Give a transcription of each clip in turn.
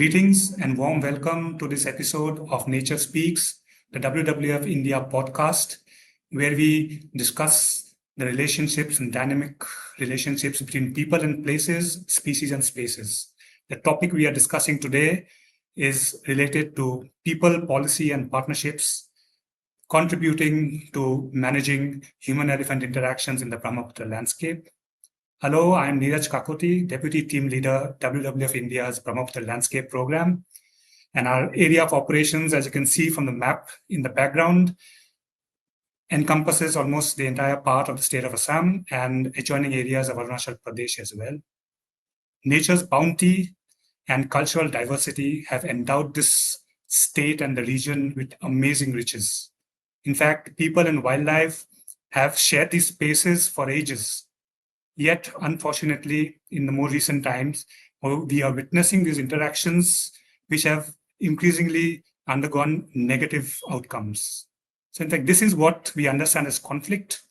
Greetings and warm welcome to this episode of Nature Speaks, the WWF-India podcast, where we discuss the relationships and dynamic relationships between people and places, species and spaces. The topic we are discussing today is related to people, policy and partnerships contributing to managing human-elephant interactions in the Brahmaputra landscape. Hello, I'm Neeraj Kakoti, Deputy Team Leader, WWF India's Brahmaputra Landscape Program. And our area of operations, as you can see from the map in the background, encompasses almost the entire part of the state of Assam and adjoining areas of Arunachal Pradesh as well. Nature's bounty and cultural diversity have endowed this state and the region with amazing riches. In fact, people and wildlife have shared these spaces for ages. Yet, unfortunately, in the more recent times, we are witnessing these interactions which have increasingly undergone negative outcomes. So in fact, this is what we understand as conflict.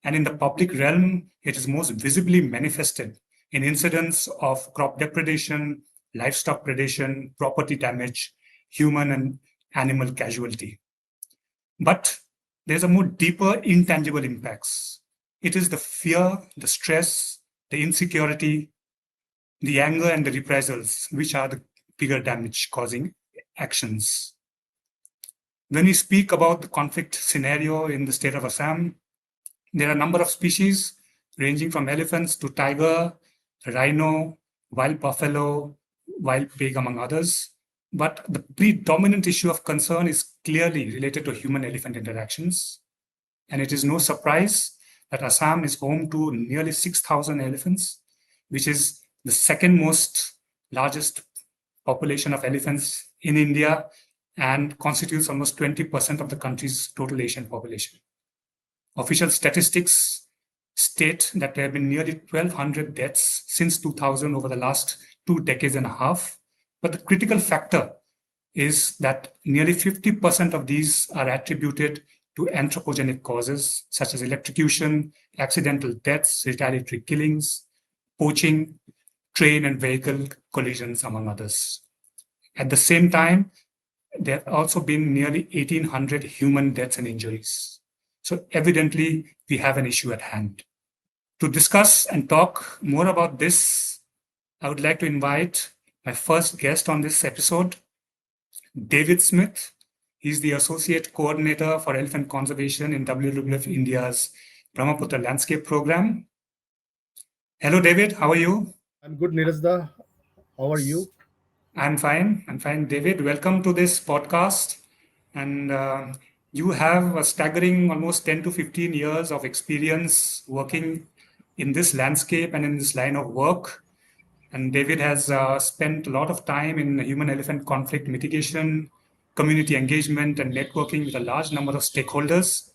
And in the public realm, it is most visibly manifested in incidents of crop depredation, livestock predation, property damage, human and animal casualty. But there's a more deeper intangible impacts. It is the fear, the stress, the insecurity, the anger and the reprisals, which are the bigger damage causing actions. When we speak about the conflict scenario in the state of Assam, there are a number of species ranging from elephants to tiger, rhino, wild buffalo, wild pig, among others. But the predominant issue of concern is clearly related to human-elephant interactions. And it is no surprise that Assam is home to nearly 6,000 elephants, which is the second most largest population of elephants in India and constitutes almost 20% of the country's total Asian population. Official statistics state that there have been nearly 1,200 deaths since 2000 over the last 2 decades and a half. But the critical factor is that nearly 50% of these are attributed to anthropogenic causes such as electrocution, accidental deaths, retaliatory killings, poaching, train and vehicle collisions, among others. At the same time, there have also been nearly 1,800 human deaths and injuries. So evidently, we have an issue at hand. To discuss and talk more about this, I would like to invite my first guest on this episode, David Smith. He's the Associate Coordinator for Elephant Conservation in WWF India's Brahmaputra Landscape Program. Hello, David. How are you? I'm good, Neeraj. How are you? I'm fine, David. Welcome to this podcast. And you have a staggering almost 10 to 15 years of experience working in this landscape and in this line of work. And David has spent a lot of time in human-elephant conflict mitigation, community engagement and networking with a large number of stakeholders.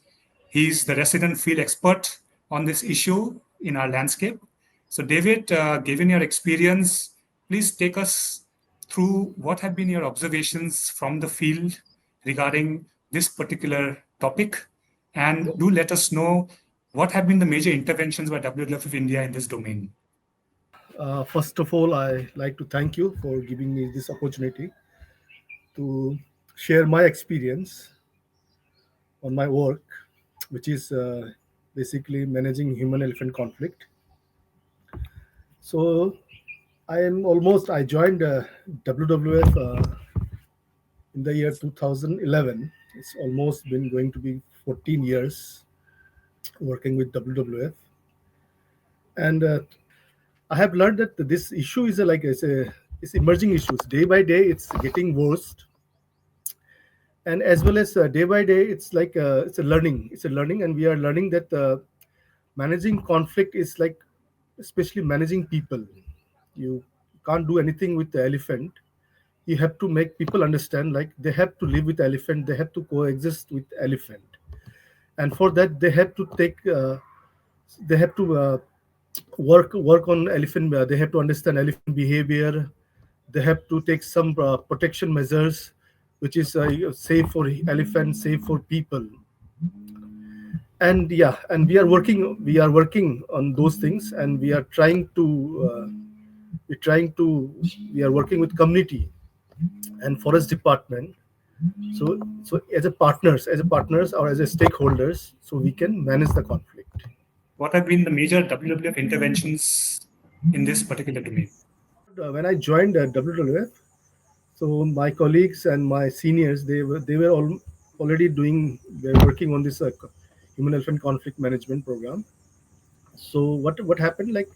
He's the resident field expert on this issue in our landscape. So David, given your experience, please take us through what have been your observations from the field regarding this particular topic, and do let us know what have been the major interventions by WWF India in this domain. First of all, I like to thank you for giving me this opportunity to share my experience on my work, which is basically managing human-elephant conflict. So I joined WWF in the year 2011. It's almost been going to be 14 years working with WWF. And I have learned that this issue is it's emerging issues. Day by day, it's getting worse, and as well as day by day, it's it's a learning. It's a learning, and we are learning that managing conflict is like, especially managing people. You can't do anything with the elephant. You have to make people understand like they have to live with elephant. They have to coexist with elephant, and for that they have to work on elephant. They have to understand elephant behavior. They have to take some protection measures, which is safe for elephants, safe for people. And yeah, and we are working on those things, and we are working with community and forest department. So as a partners or as a stakeholders, so we can manage the conflict. What have been the major WWF interventions in this particular domain? When I joined WWF, so my colleagues and my seniors, they were already doing, they're working on this human elephant conflict management program. So what happened, like,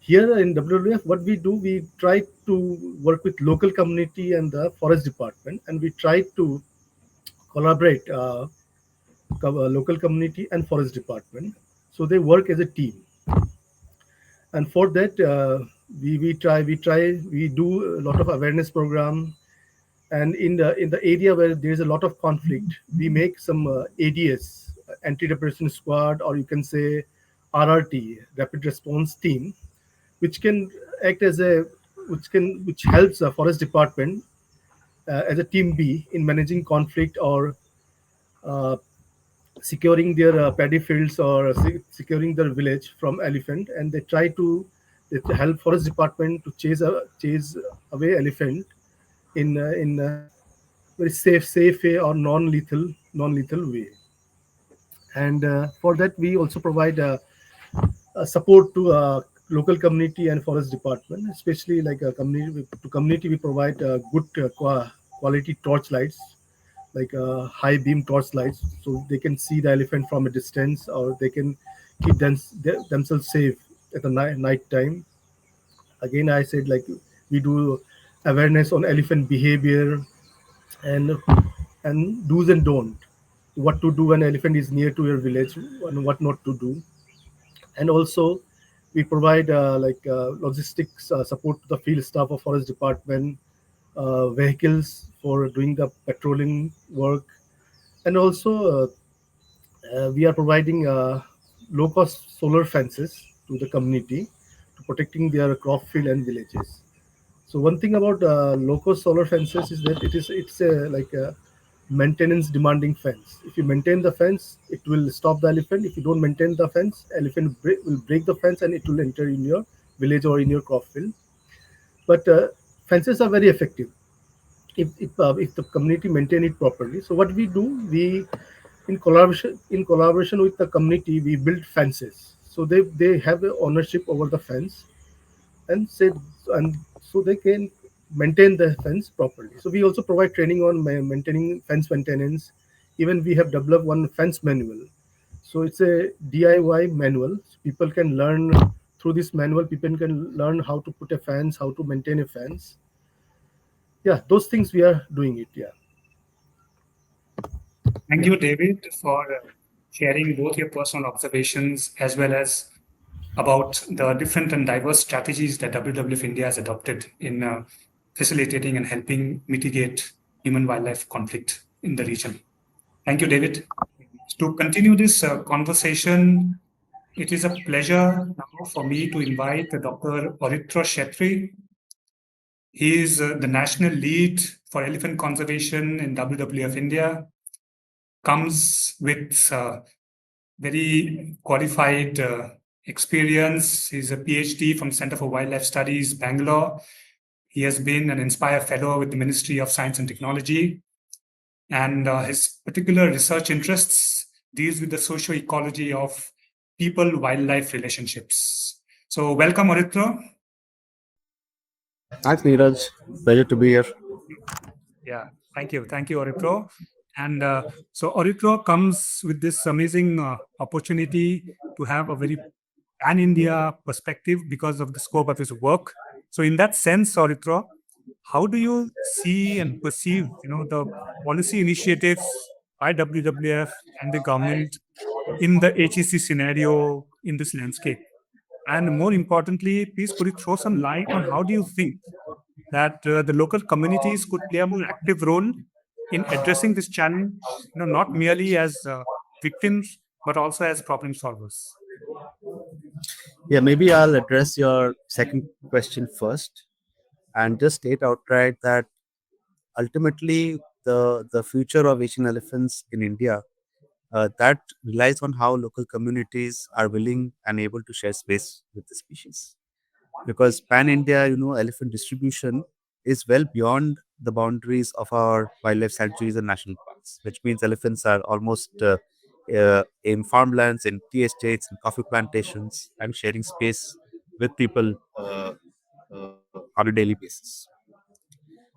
here in WWF, what we do, we try to work with local community and the forest department, and we try to collaborate, local community and forest department, so they work as a team. And for that, we do a lot of awareness program. And in the area where there's a lot of conflict, we make some ADS, anti-depression squad, or you can say RRT, rapid response team, which can act as a which helps the forest department as a team B in managing conflict, or uh, securing their paddy fields, or securing their village from elephant. And they help forest department to chase away elephant in very safe way, or non-lethal way. And for that, we also provide support to local community and forest department, especially like a community. We provide good quality torch lights, like high beam torch lights, so they can see the elephant from a distance, or they can keep themselves safe at the night time. Again, I said, like, we do awareness on elephant behavior, and do's and don't, what to do when elephant is near to your village, and what not to do. And also, we provide logistics support to the field staff of forest department, vehicles for doing the patrolling work. And also, we are providing low cost solar fences to the community, to protecting their crop field and villages. So one thing about low-cost solar fences is that it's like a maintenance demanding fence. If you maintain the fence, it will stop the elephant. If you don't maintain the fence, elephant will break the fence, and it will enter in your village or in your crop field. But fences are very effective if the community maintain it properly. So what we do, we in collaboration with the community, we build fences. So they have a ownership over the fence, and say, and so they can maintain the fence properly. So we also provide training on maintaining fence maintenance. Even we have developed one fence manual. So it's a DIY manual. So people can learn through this manual. People can learn how to put a fence, how to maintain a fence. Yeah, those things we are doing it. Yeah. Thank you, David, for sharing both your personal observations as well as about the different and diverse strategies that WWF India has adopted in facilitating and helping mitigate human wildlife conflict in the region. Thank you, David. To continue this conversation, it is a pleasure now for me to invite Dr. Oritra Shetty. He is the national lead for elephant conservation in WWF India, comes with very qualified experience. He's a PhD from Center for Wildlife Studies, Bangalore. He has been an Inspire Fellow with the Ministry of Science and Technology, and his particular research interests deals with the socio-ecology of people-wildlife relationships. So welcome, Oritra. Thanks, Neeraj. Pleasure to be here. Yeah, thank you. Thank you, Oripro. And so Oripro comes with this amazing opportunity to have a very pan-India perspective because of the scope of his work. So in that sense, Oripro, how do you see and perceive, the policy initiatives by WWF and the government in the HEC scenario in this landscape? And more importantly, please could you throw some light on how do you think that the local communities could play a more active role in addressing this challenge, not merely as victims, but also as problem solvers. Yeah, maybe I'll address your second question first and just state outright that ultimately the future of Asian elephants in India that relies on how local communities are willing and able to share space with the species. Because pan India, elephant distribution is well beyond the boundaries of our wildlife sanctuaries and national parks, which means elephants are almost in farmlands, in tea estates, in coffee plantations, and sharing space with people on a daily basis,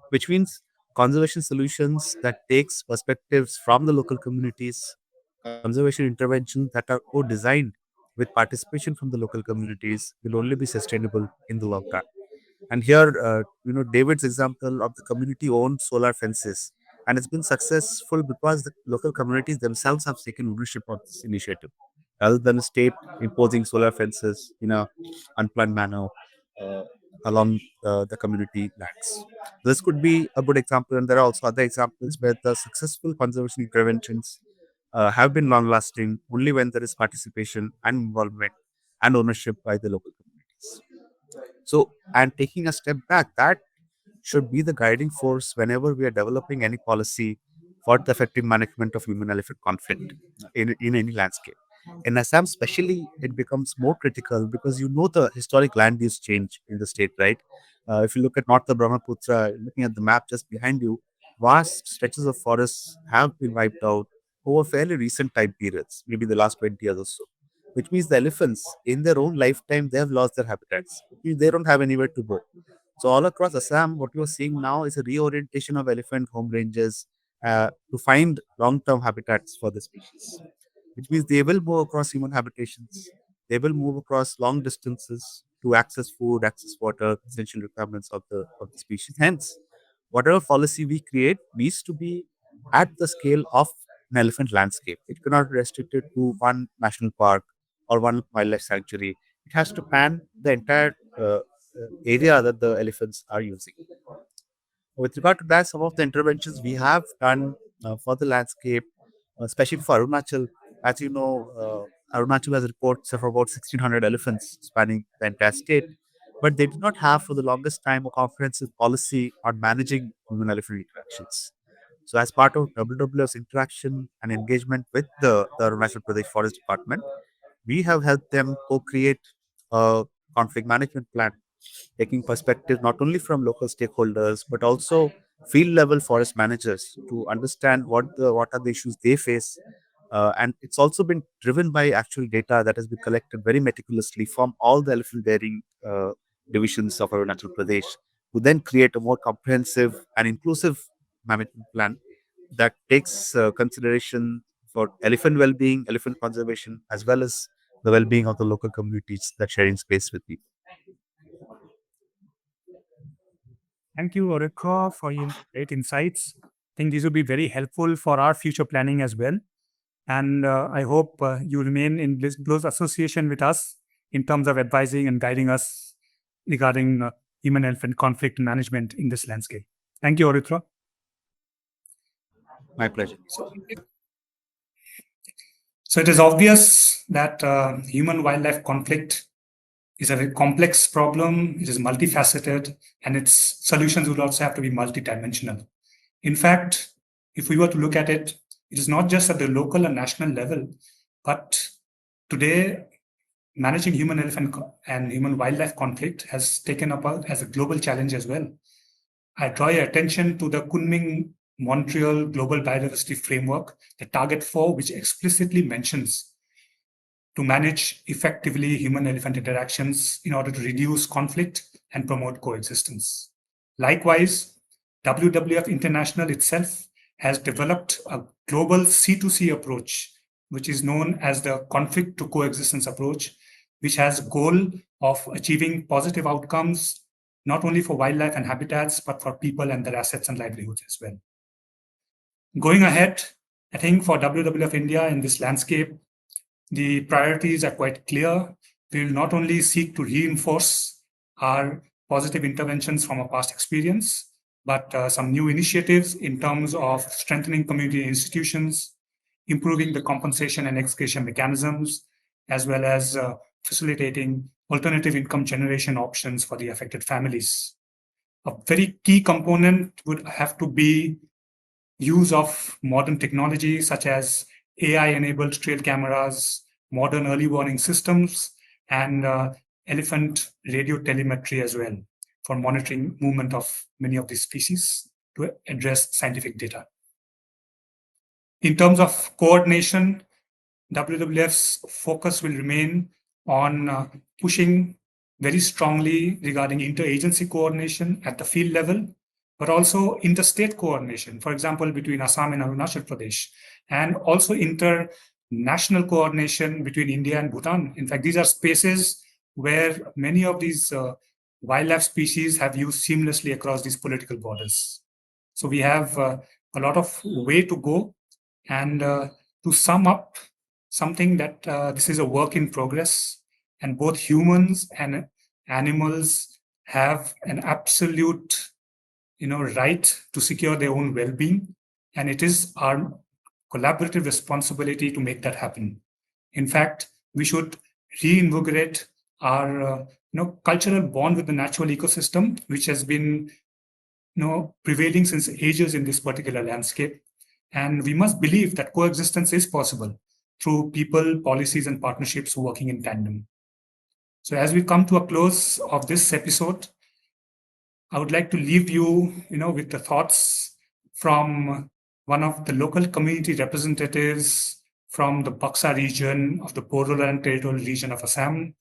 which means conservation solutions that takes perspectives from the local communities, conservation interventions that are co-designed with participation from the local communities will only be sustainable in the long run. And here, David's example of the community-owned solar fences, and it's been successful because the local communities themselves have taken ownership of this initiative, rather than the state imposing solar fences in a unplanned manner uh, along the community lands. This could be a good example, and there are also other examples where the successful conservation interventions have been long-lasting only when there is participation and involvement and ownership by the local communities. So, and taking a step back, that should be the guiding force whenever we are developing any policy for the effective management of human elephant conflict in any landscape. In Assam, especially, it becomes more critical because the historic land use change in the state, right? If you look at north of Brahmaputra, looking at the map just behind you, vast stretches of forests have been wiped out over fairly recent time periods, maybe the last 20 years or so, which means the elephants, in their own lifetime, they have lost their habitats. They don't have anywhere to go. So all across Assam, what you are seeing now is a reorientation of elephant home ranges to find long-term habitats for the species, which means they will move across human habitations. They will move across long distances to access food, access water, essential requirements of the species. Hence, whatever policy we create needs to be at the scale of an elephant landscape. It cannot be restricted to one national park or one wildlife sanctuary. It has to pan the entire area that the elephants are using. With regard to that, some of the interventions we have done for the landscape, especially for Arunachal, as you know, Arunachal has reports of about 1,600 elephants spanning the entire state, but they did not have for the longest time a comprehensive policy on managing human elephant interactions. So, as part of WWF's interaction and engagement with the Arunachal Pradesh Forest Department, we have helped them co-create a conflict management plan, taking perspective not only from local stakeholders but also field level forest managers to understand what are the issues they face. And it's also been driven by actual data that has been collected very meticulously from all the elephant bearing divisions of Arunachal Pradesh, to then create a more comprehensive and inclusive management plan that takes consideration for elephant well-being, elephant conservation, as well as the well-being of the local communities that sharing space with people. Thank you, Orikra, for your great insights. I think these will be very helpful for our future planning as well. And I hope you remain in this close association with us in terms of advising and guiding us regarding human-elephant conflict management in this landscape. Thank you, Oritra. My pleasure. So it is obvious that human-wildlife conflict is a very complex problem. It is multifaceted, and its solutions would also have to be multidimensional. In fact, if we were to look at it, it is not just at the local and national level, but today managing human-elephant and human-wildlife conflict has taken up as a global challenge as well. I draw your attention to the Kunming Montreal Global Biodiversity Framework, the Target 4, which explicitly mentions to manage effectively human-elephant interactions in order to reduce conflict and promote coexistence. Likewise, WWF International itself has developed a global C2C approach, which is known as the conflict to coexistence approach, which has a goal of achieving positive outcomes, not only for wildlife and habitats, but for people and their assets and livelihoods as well. Going ahead, I think for WWF India in this landscape, the priorities are quite clear. We will not only seek to reinforce our positive interventions from our past experience, but some new initiatives in terms of strengthening community institutions, improving the compensation and excavation mechanisms, as well as facilitating alternative income generation options for the affected families. A very key component would have to be use of modern technology such as AI-enabled trail cameras, modern early warning systems, and elephant radio telemetry as well for monitoring movement of many of these species. to address scientific data. In terms of coordination, WWF's focus will remain on pushing very strongly regarding interagency coordination at the field level, but also interstate coordination, for example, between Assam and Arunachal Pradesh, and also international coordination between India and Bhutan. In fact, these are spaces where many of these wildlife species have used seamlessly across these political borders. So we have a lot of way to go. And to sum up, something that this is a work in progress, and both humans and animals have an absolute right to secure their own well-being, and it is our collaborative responsibility to make that happen. In fact, we should reinvigorate our cultural bond with the natural ecosystem, which has been prevailing since ages in this particular landscape. And we must believe that coexistence is possible through people, policies, and partnerships working in tandem. So as we come to a close of this episode, I would like to leave you, with the thoughts from one of the local community representatives from the Baksa region of the Boroland and Territorial region of Assam,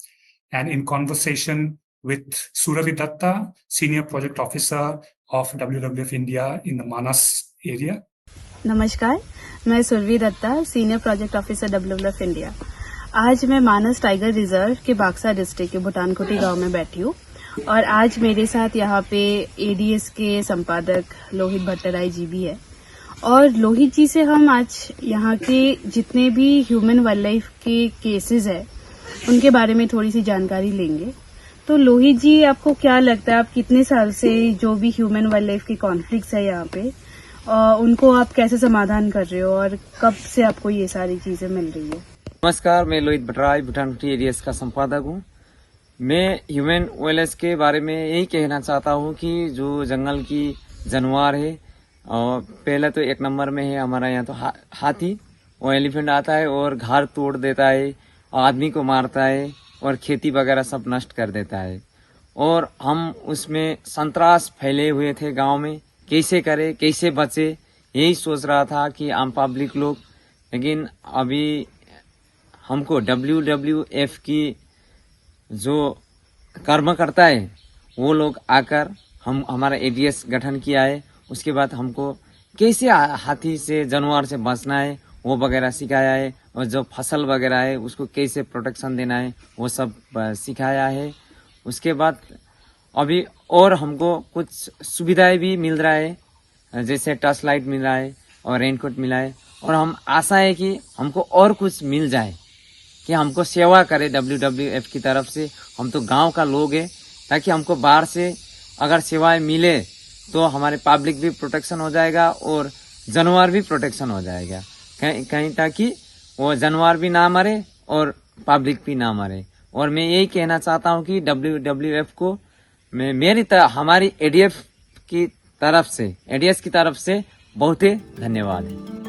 and in conversation with Surabhi Datta, Senior Project Officer of WWF India in the Manas area. नमस्कार, मैं Surabhi Datta, senior project officer WWF India. आज मैं मानस tiger reserve के Baksa district के भूटानकोटी गांव में बैठी हूँ और आज मेरे साथ यहाँ पे ADS के संपादक लोहित भट्टराय जी भी है। और लोहित जी से हम आज यहाँ के जितने भी ह्यूमन वाइल्ड लाइफ के केसेस है उनके बारे में थोड़ी सी जानकारी लेंगे। तो लोहित जी, आपको क्या लगता है, आप कितने साल से जो भी ह्यूमन वाइल्ड लाइफ के कॉन्फ्लिक्ट्स है यहाँ पे उनको आप कैसे समाधान कर रहे हो और कब से आपको ये सारी चीजें मिल रही है? नमस्कार, मैं लोहित भट्टराय भूटानकोटी एरियाज का संपादक हूँ। मैं ह्यूमन वाइल्ड के बारे में यही कहना चाहता हूँ कि जो जंगल की जानवर है, पहले तो एक नंबर में है हमारा यहाँ तो हाथी और एलिफेंट आता है और घर तोड़ देता है, आदमी को मारता है और खेती वगैरह सब नष्ट कर देता है। और हम उसमें संतरास फैले हुए थे गांव में, कैसे करे, कैसे बचे, यही सोच रहा था कि आम पब्लिक लोग। लेकिन अभी हमको WWF की जो कर्म करता है वो लोग आकर हमारा ADS गठन किया है। उसके बाद हमको कैसे हाथी से, जानवर से बचना है वो वगैरह सिखाया है, और जो फसल वगैरह है उसको कैसे प्रोटेक्शन देना है वो सब सिखाया है। उसके बाद अभी और हमको कुछ सुविधाएं भी मिल रहा है, जैसे टच लाइट मिल रहा है और रेनकोट मिला है। और हम आशा है कि हमको और कुछ मिल जाए, कि हमको सेवा करे WWF की तरफ से। हम तो गांव का लोग हैं, ताकि हमको बाहर से अगर सेवाएं मिले तो हमारे पब्लिक भी प्रोटेक्शन हो जाएगा और जानवर भी प्रोटेक्शन हो जाएगा कहीं, ताकि वो जानवर भी ना मरे और पब्लिक भी ना मरे। और मैं यही कहना चाहता हूँ कि WWF को हमारी ADS की तरफ से बहुत ही धन्यवाद है।